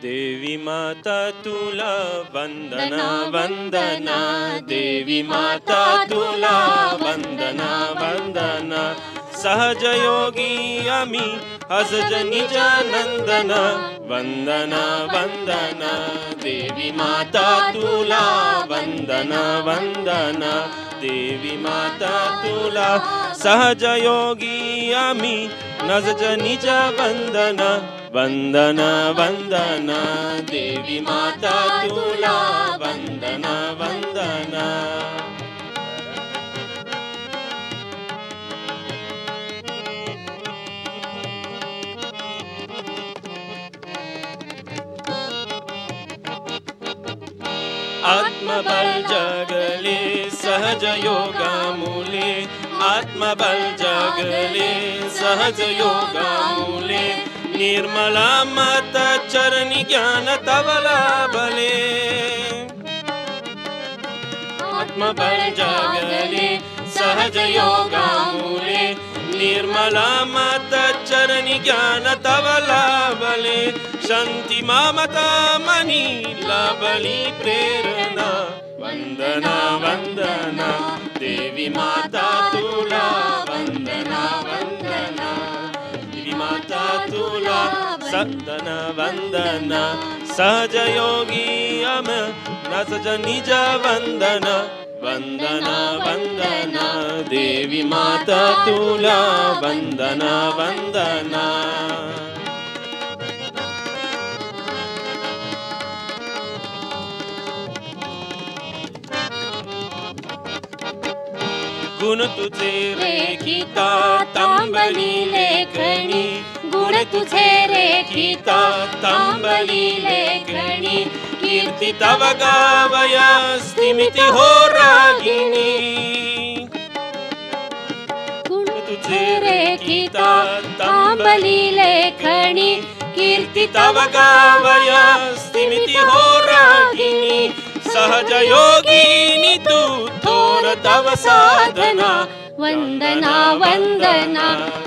देवी माता तुला वंदना वंदना, देवी माता तुला वंदना वंदना. सहज योगी आम्ही असज निजानंदन, वंदना वंदना. देवी माता तुला वंदना वंदना, देवी माता तुला. सहज योगी आम्ही नजज निज वंदना, वंदना वंदना. देवी माता तुला वंदना वंदना. आत्मबल जगले सहज योगा मूले, आत्मबल जगले सहज योगा मूले. निर्मला मत चरणी ज्ञान तवला भले, आत्मबल जगले सहज योगा मूले. निर्मला मत चरणी ज्ञान तवला भले. शांती ममता मनी लाभली प्रेरणा, वंदना वंदना. देवी माता तुला वंदना वंदना, देवी माता तुला वंदना वंदना. सहज योगी अम नसज निज वंदना, वंदना वंदना. देवी माता तुला वंदना वंदना. गुण तुझे रेखिता तांबली लेखणी, गुण तुझे रेखिता तांबली लेखणी. कीर्ती तव गावया स्थिमिती हो रागिनी, गुण तुझे रेखिता तांबली लेखणी. कीर्ती तव गावया स्थिमिती हो रागिनी. सहज योगिनी तू थोर तव साधना, वंदना वंदना.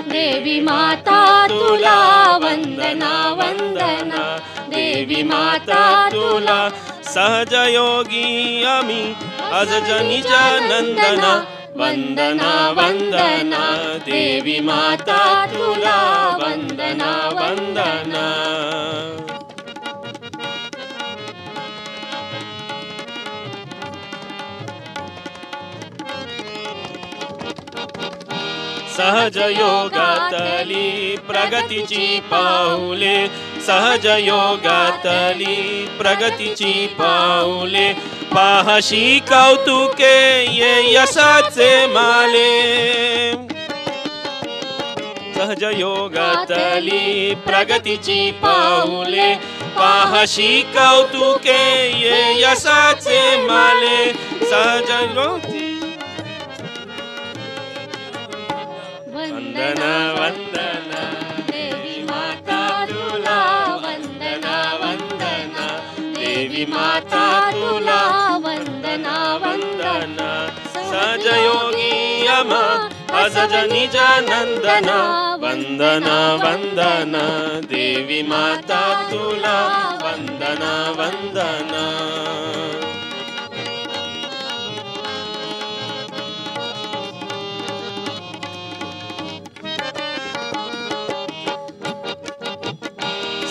देवी माता तुला वंदना वंदना, देवी माता तुला. सहज योगी आम्ही अजज निजानंदना, वंदना वंदना. देवी माता तुला वंदना वंदना. सहज योगातली प्रगतीची पाऊले, सहज योगातली प्रगतीची पाऊले. पाहशी कौतुके ये यशाचे माले, सहज योगातली प्रगतीची पाऊले. पाहशी कौतुके ये यशाचे माले. सहज वंदना वंदना. देवी माता तुला वंदना वंदना, देवी माता तुला वंदना वंदना. सहज योगी अमा असज निजानंदना, वंदना वंदना. देवी माता तुला वंदना वंदना.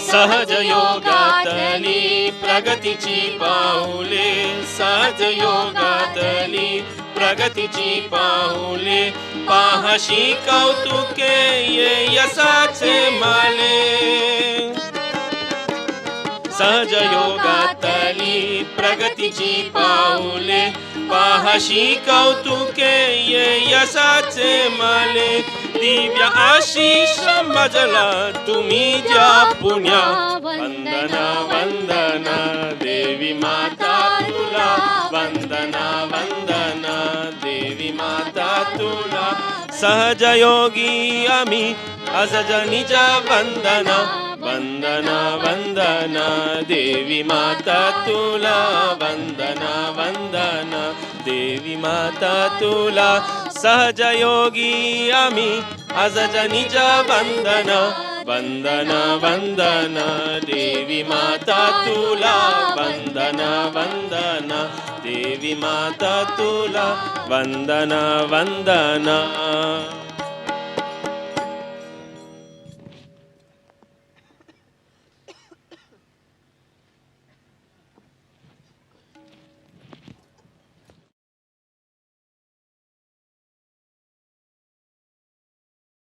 सहज योगातली प्रगतीची पाऊले, सहज योगातली प्रगतीची पाऊले. पाहशी कौतुके ये यशाचे माले, सहज योगातली प्रगतीची पाऊले. पाहशी कौतुके ये यशाचे माले. दिव्य आशीष मजला तुम्ही ज्या पुण्या, वंदना वंदना. देवी माता तुला वंदना वंदना, देवी माता तुला. सहज योगी आम्ही असज निज वंदना, वंदना वंदना. देवी माता तुला वंदना वंदना, देवी माता तुला. सहज योगी आम्ही असज निज वंदना, वंदन वंदन देवी माता तुला वंदन वंदन देवी माता तुला वंदन वंदन